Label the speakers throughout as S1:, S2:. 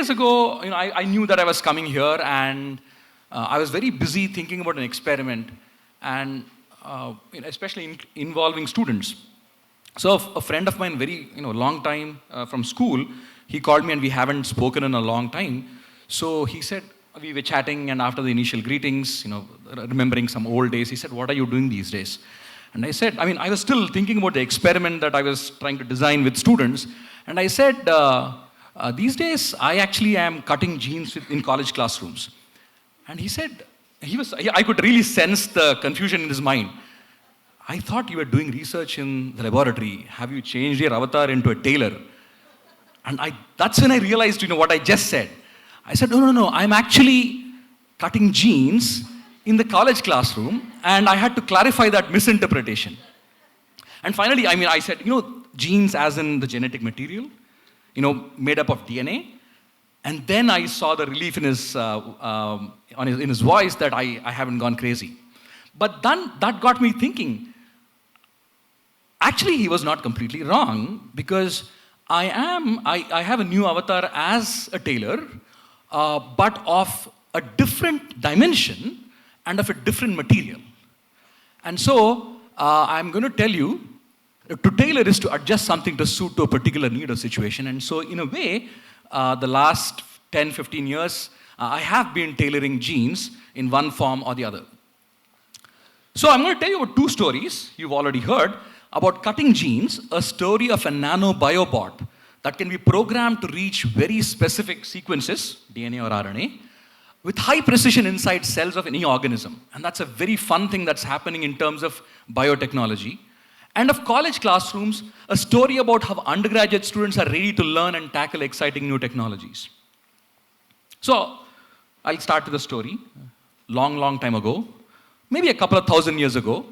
S1: days ago, I knew that I was coming here, and I was very busy thinking about an experiment, and especially involving students. So a friend of mine, very long time from school, he called me, and we haven't spoken in a long time. So he said, we were chatting, and after the initial greetings, remembering some old days, he said, "What are you doing these days?" And I said, I was still thinking about the experiment that I was trying to design with students. And I said, these days, I actually am cutting genes in college classrooms. And he said, I could really sense the confusion in his mind. "I thought you were doing research in the laboratory. Have you changed your avatar into a tailor?" And that's when I realized, what I just said. I said, no, I'm actually cutting genes in the college classroom, and I had to clarify that misinterpretation. And finally, I said, genes as in the genetic material, made up of DNA. And then I saw the relief in his voice that I haven't gone crazy. But then that got me thinking. Actually, he was not completely wrong, because I have a new avatar as a tailor, but of a different dimension and of a different material. And so, I'm going to tell you, to tailor is to adjust something to suit to a particular need or situation. And so, in a way, the last 10, 15 years, I have been tailoring genes in one form or the other. So I'm going to tell you about two stories you've already heard about cutting genes, a story of a nanobiobot that can be programmed to reach very specific sequences, DNA or RNA, with high precision inside cells of any organism. And that's a very fun thing that's happening in terms of biotechnology. And of college classrooms, a story about how undergraduate students are ready to learn and tackle exciting new technologies. So I'll start with a story. Long time ago, maybe a couple of thousand years ago,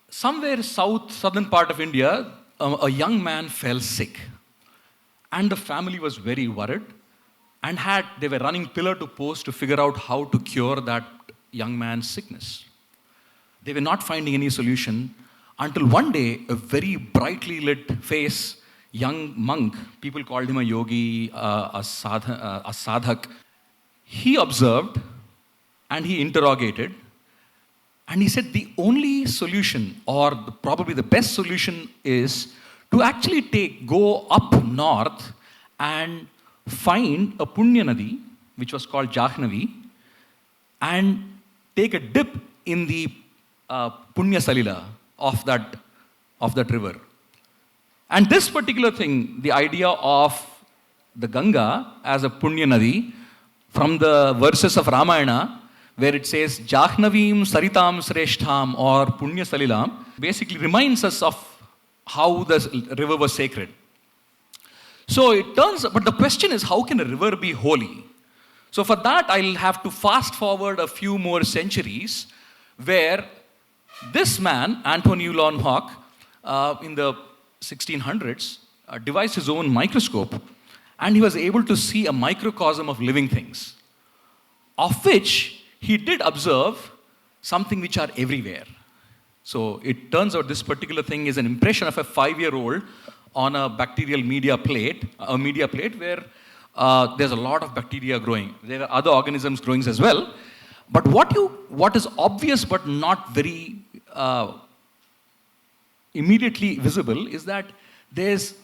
S1: somewhere southern part of India, a young man fell sick. And the family was very worried, and they were running pillar to post to figure out how to cure that young man's sickness. They were not finding any solution until one day, a very brightly lit face, young monk, people called him a yogi, a sadhak. He observed and he interrogated, and he said the only solution, or probably the best solution, is to actually go up north and find a Punya Nadi, which was called Jahnavi, and take a dip in the Punya Salila of that river. And this particular thing, the idea of the Ganga as a Punya Nadi, from the verses of Ramayana, where it says Jahnavim Saritam Sreshtham or Punya Salilam, basically reminds us of how the river was sacred. So but the question is, how can a river be holy? So for that, I'll have to fast forward a few more centuries, where this man, Antony Leeuwenhoek, in the 1600s, devised his own microscope, and he was able to see a microcosm of living things, of which he did observe something which are everywhere. So it turns out this particular thing is an impression of a 5-year-old on a bacterial media plate where there's a lot of bacteria growing. There are other organisms growing as well. But what is obvious but not very immediately visible is that there's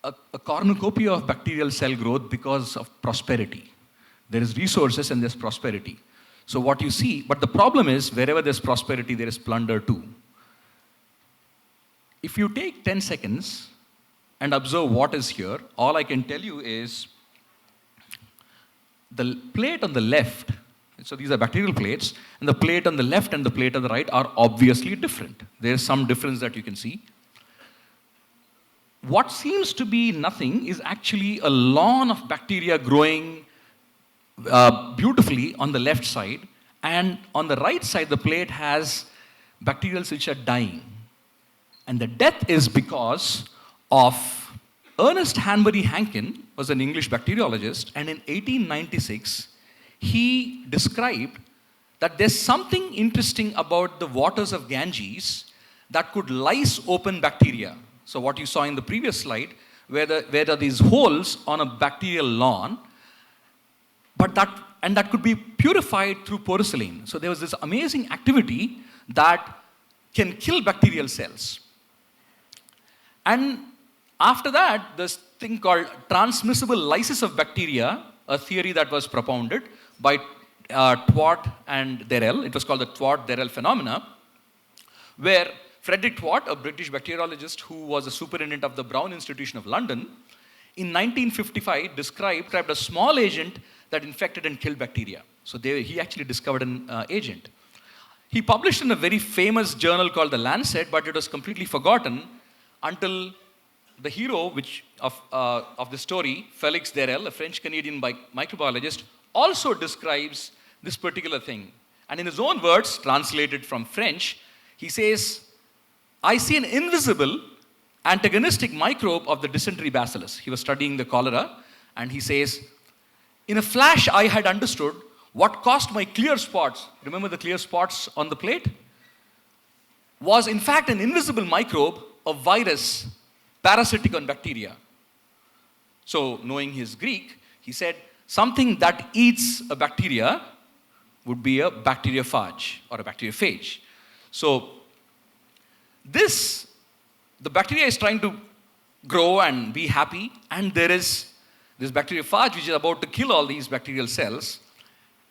S1: a cornucopia of bacterial cell growth because of prosperity. There is resources and there's prosperity. So what you see, but the problem is, wherever there's prosperity, there is plunder too. If you take 10 seconds and observe what is here, all I can tell you is the plate on the left, so these are bacterial plates, and the plate on the left and the plate on the right are obviously different. There's some difference that you can see. What seems to be nothing is actually a lawn of bacteria growing beautifully on the left side, and on the right side the plate has bacteria which are dying. And the death is because of Ernest Hanbury Hankin was an English bacteriologist, and in 1896 he described that there's something interesting about the waters of Ganges that could lyse open bacteria. So what you saw in the previous slide, where there are these holes on a bacterial lawn, that could be purified through porcelain. So there was this amazing activity that can kill bacterial cells. And after that, this thing called transmissible lysis of bacteria, a theory that was propounded by Twart and Derrell. It was called the Twart-Derrell phenomena, where Frederick Twart, a British bacteriologist who was a superintendent of the Brown Institution of London, in 1955 described a small agent that infected and killed bacteria. So he actually discovered an agent. He published in a very famous journal called The Lancet, but it was completely forgotten until the hero of the story, Felix Derrell, a French-Canadian microbiologist, also describes this particular thing. And in his own words, translated from French, he says, I see an invisible antagonistic microbe of the dysentery bacillus. He was studying the cholera, and he says, in a flash I had understood what caused my clear spots. Remember the clear spots on the plate? Was in fact an invisible microbe, a virus, parasitic on bacteria. So, knowing his Greek, he said, something that eats a bacteria would be a bacteriophage or a bacteriophage. So, the bacteria is trying to grow and be happy, and there is this bacteriophage which is about to kill all these bacterial cells.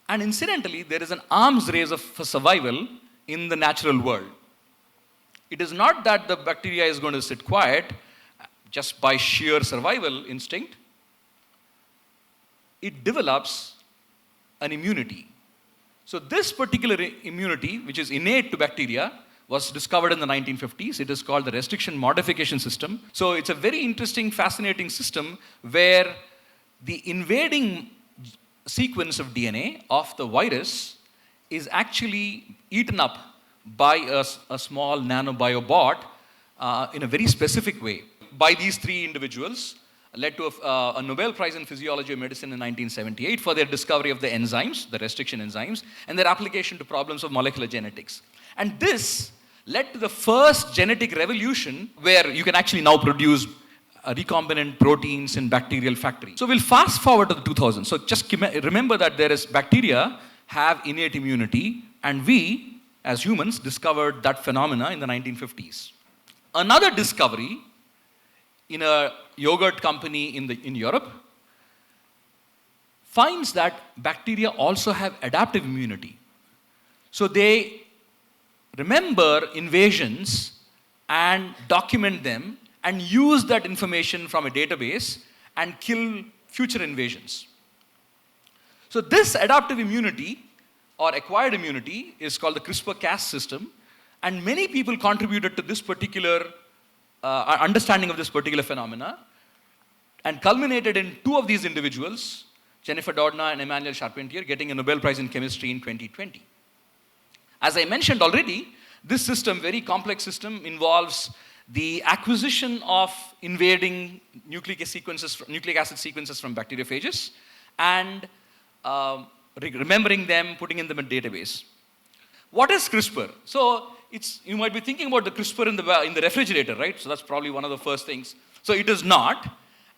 S1: And incidentally, there is an arms race for survival in the natural world. It is not that the bacteria is going to sit quiet just by sheer survival instinct. It develops an immunity. So this particular immunity, which is innate to bacteria, was discovered in the 1950s. It is called the restriction modification system. So it's a very interesting, fascinating system where the invading sequence of DNA of the virus is actually eaten up by a small nanobiobot in a very specific way. By these three individuals, led to a Nobel Prize in Physiology of Medicine in 1978 for their discovery of the enzymes, the restriction enzymes, and their application to problems of molecular genetics. And this led to the first genetic revolution where you can actually now produce recombinant proteins in bacterial factories. So we'll fast forward to the 2000s. So just remember that bacteria have innate immunity, and we, as humans, discovered that phenomena in the 1950s. Another discovery in a yogurt company in Europe finds that bacteria also have adaptive immunity. So they remember invasions and document them and use that information from a database and kill future invasions. So this adaptive immunity or acquired immunity is called the CRISPR-Cas system, and many people contributed to this particular understanding of this particular phenomena and culminated in two of these individuals, Jennifer Doudna and Emmanuel Charpentier, getting a Nobel Prize in Chemistry in 2020. As I mentioned already, this system, very complex system, involves the acquisition of invading nucleic acid sequences from bacteriophages and remembering them, putting them in a database. What is CRISPR? So you might be thinking about the CRISPR in the refrigerator, right? So that's probably one of the first things. So it is not,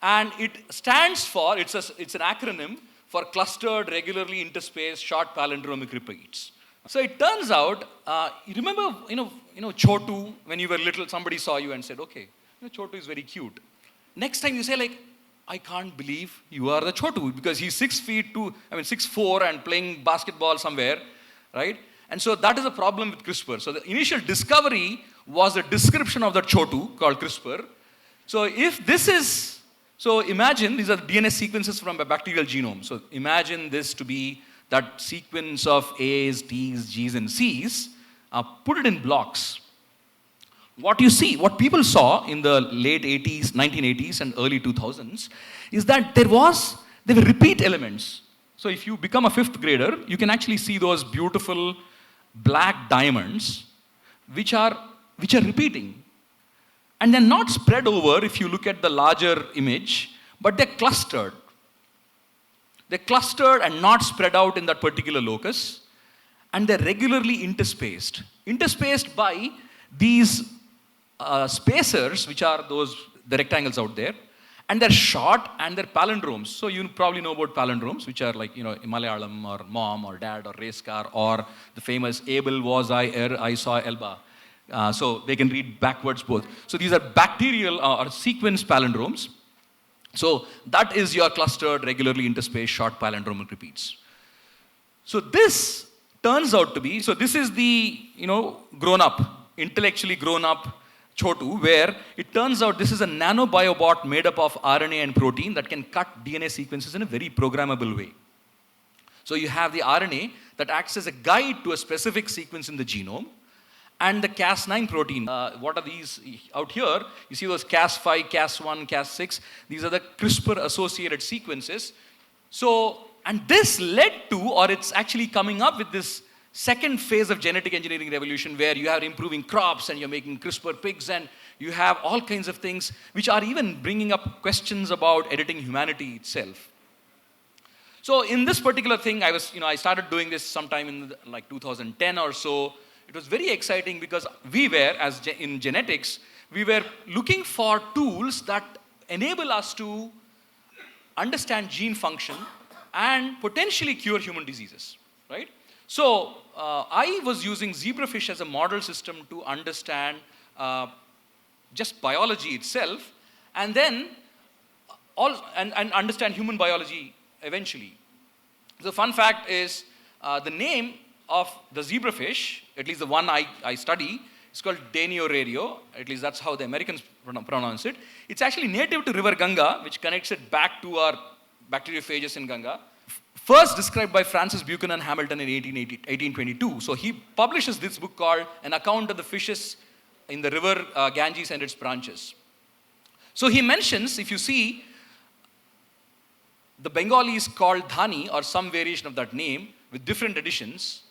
S1: and it stands for, it's an acronym for clustered, regularly interspaced, short palindromic repeats. So it turns out, you remember, Chotu, when you were little, somebody saw you and said, okay, Chotu is very cute. Next time you say like, I can't believe you are the Chotu, because he's 6'4" and playing basketball somewhere, right? And so that is a problem with CRISPR. So the initial discovery was a description of that Chotu called CRISPR. So imagine these are DNA sequences from a bacterial genome. So imagine this to be that sequence of A's, T's, G's, and C's, put it in blocks. What people saw in the late 1980s and early 2000s, is that there were repeat elements. So if you become a fifth grader, you can actually see those beautiful black diamonds, which are repeating. And they're not spread over if you look at the larger image, but they're clustered. They're clustered and not spread out in that particular locus, and they're regularly interspaced. Interspaced by these spacers, which are the rectangles out there, And they're short and they're palindromes. So you probably know about palindromes, which are like, Malayalam or mom or dad or race car, or the famous Abel was I saw Elba. So they can read backwards both. So these are bacterial or sequence palindromes. So that is your clustered, regularly interspaced, short palindromic repeats. So this turns out to be, so this is the, grown up, intellectually grown up Chotu, where it turns out this is a nanobiobot made up of RNA and protein that can cut DNA sequences in a very programmable way. So you have the RNA that acts as a guide to a specific sequence in the genome, and the Cas9 protein. What are these out here? You see those Cas5, Cas1, Cas6. These are the CRISPR-associated sequences. So, and this led to, or it's actually coming up with this second phase of genetic engineering revolution, where you are improving crops and you're making CRISPR pigs, and you have all kinds of things which are even bringing up questions about editing humanity itself. So in this particular thing, I started doing this sometime in like 2010 or so. It was very exciting because we were, in genetics, we were looking for tools that enable us to understand gene function and potentially cure human diseases, right? So I was using zebrafish as a model system to understand just biology itself, and then and understand human biology eventually. The fun fact is the name of the zebrafish, at least the one I study, is called Denio rareo. At least that's how the Americans pronounce it. It's actually native to River Ganga, which connects it back to our bacteriophages in Ganga. First described by Francis Buchanan Hamilton in 1822. So he publishes this book called An Account of the Fishes in the River Ganges and its Branches. So he mentions, if you see, the Bengali is called Dhani, or some variation of that name, with different additions.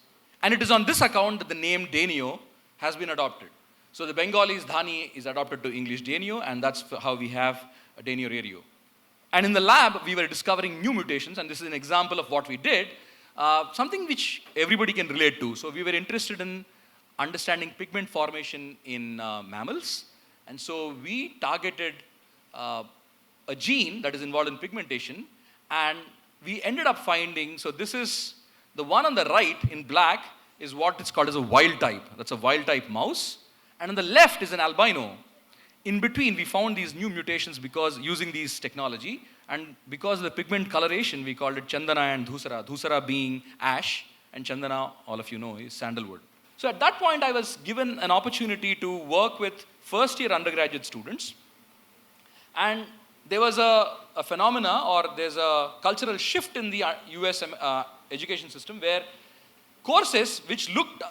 S1: And it is on this account that the name Denio has been adopted. So the Bengalis Dhani is adopted to English Denio, and that's how we have a Denio rareo. And in the lab, we were discovering new mutations, and this is an example of what we did, something which everybody can relate to. So we were interested in understanding pigment formation in mammals, and so we targeted a gene that is involved in pigmentation, and we ended up finding, so this is the one on the right in black is what is called as a wild type. That's a wild type mouse. And on the left is an albino. In between, we found these new mutations because using these technology, and because of the pigment coloration, we called it Chandana and Dhusara. Dhusara being ash, and Chandana, all of you know, is sandalwood. So at that point, I was given an opportunity to work with first-year undergraduate students. And there was a phenomena, or there's a cultural shift in the US education system, where courses which looked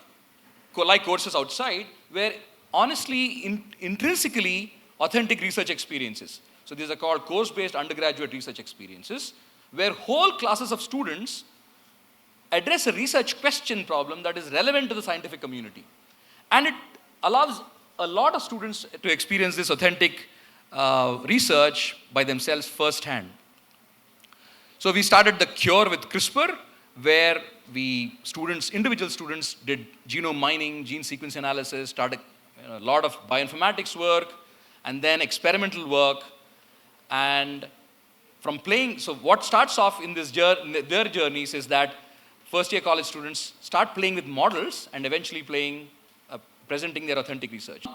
S1: like courses outside were honestly intrinsically authentic research experiences. So these are called course-based undergraduate research experiences, where whole classes of students address a research question problem that is relevant to the scientific community. And it allows a lot of students to experience this authentic research by themselves firsthand. So we started the Cure with CRISPR, where individual students did genome mining, gene sequence analysis, started a lot of bioinformatics work, and then experimental work. And from playing, so what starts off in their journeys is that first-year college students start playing with models and eventually presenting their authentic research.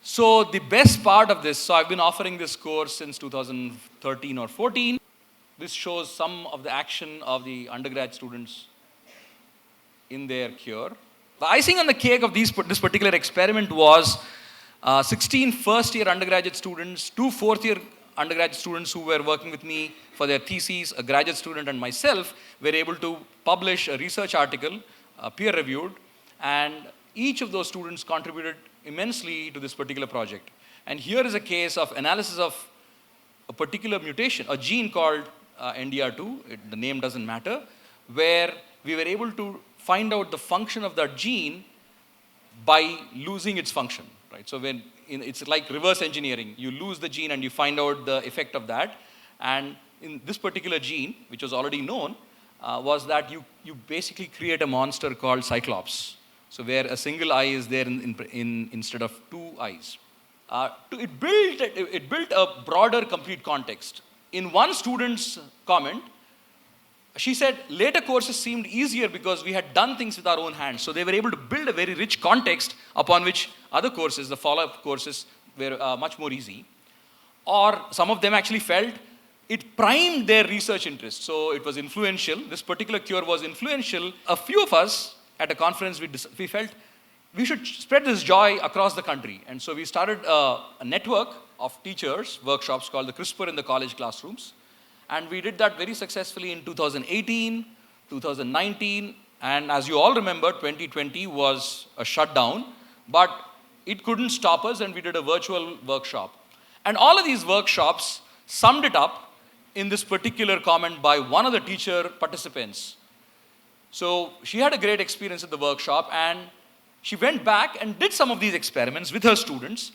S1: So the best part of this, so I've been offering this course since 2013 or 14. This shows some of the action of the undergrad students in their cure. The icing on the cake of this particular experiment was 16 first-year undergraduate students, 2 fourth-year undergraduate students who were working with me for their theses, a graduate student and myself, were able to publish a research article, peer-reviewed, and each of those students contributed immensely to this particular project. And here is a case of analysis of a particular mutation, a gene called NDR2, the name doesn't matter, where we were able to find out the function of that gene by losing its function, right? So it's like reverse engineering. You lose the gene and you find out the effect of that. And in this particular gene, which was already known, was that you basically create a monster called Cyclops. So where a single eye is there instead of 2 eyes. It built a broader, complete context. In one student's comment, she said later courses seemed easier because we had done things with our own hands. So they were able to build a very rich context upon which other courses, the follow-up courses, were much more easy. Or some of them actually felt it primed their research interest. So it was influential. This particular cure was influential. A few of us at a conference, we felt we should spread this joy across the country. And so we started a network of teachers, workshops called the CRISPR in the college classrooms. And we did that very successfully in 2018, 2019, and as you all remember, 2020 was a shutdown, but it couldn't stop us, and we did a virtual workshop. And all of these workshops summed it up in this particular comment by one of the teacher participants. So she had a great experience at the workshop, and she went back and did some of these experiments with her students,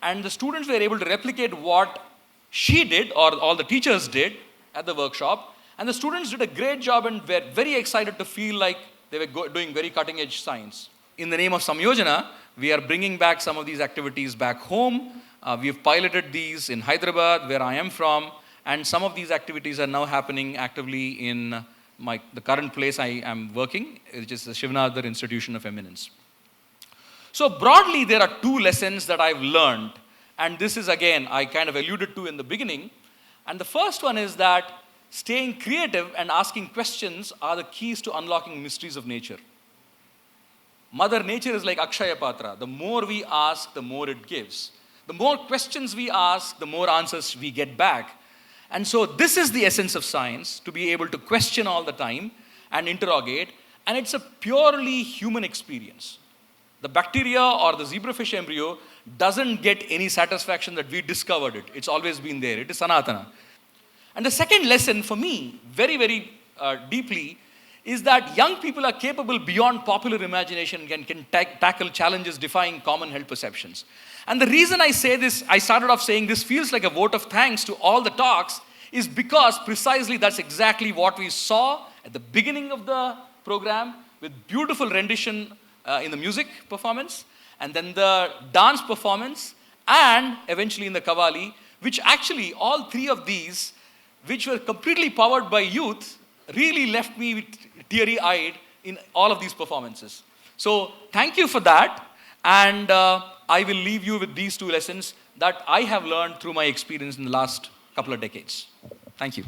S1: and the students were able to replicate what she did, or all the teachers did, at the workshop, and the students did a great job and were very excited to feel like they were doing very cutting-edge science. In the name of Samyojana, we are bringing back some of these activities back home. We have piloted these in Hyderabad, where I am from, and some of these activities are now happening actively in the current place I am working, which is the Shivnadar Institution of Eminence. So broadly, there are two lessons that I've learned, and this is, again, I kind of alluded to in the beginning. And the first one is that staying creative and asking questions are the keys to unlocking mysteries of nature. Mother Nature is like Akshaya Patra. The more we ask, the more it gives. The more questions we ask, the more answers we get back. And so this is the essence of science, to be able to question all the time and interrogate. And it's a purely human experience. The bacteria or the zebrafish embryo doesn't get any satisfaction that we discovered it. It's always been there. It is Sanatana. And the second lesson for me, very, very deeply, is that young people are capable beyond popular imagination and can tackle challenges defying common held perceptions. And the reason I say this, I started off saying this feels like a vote of thanks to all the talks, is because precisely that's exactly what we saw at the beginning of the program, with beautiful rendition in the music performance, and then the dance performance, and eventually in the Qawwali, which actually, all three of these, which were completely powered by youth, really left me teary-eyed in all of these performances. So thank you for that, and I will leave you with these two lessons that I have learned through my experience in the last couple of decades. Thank you.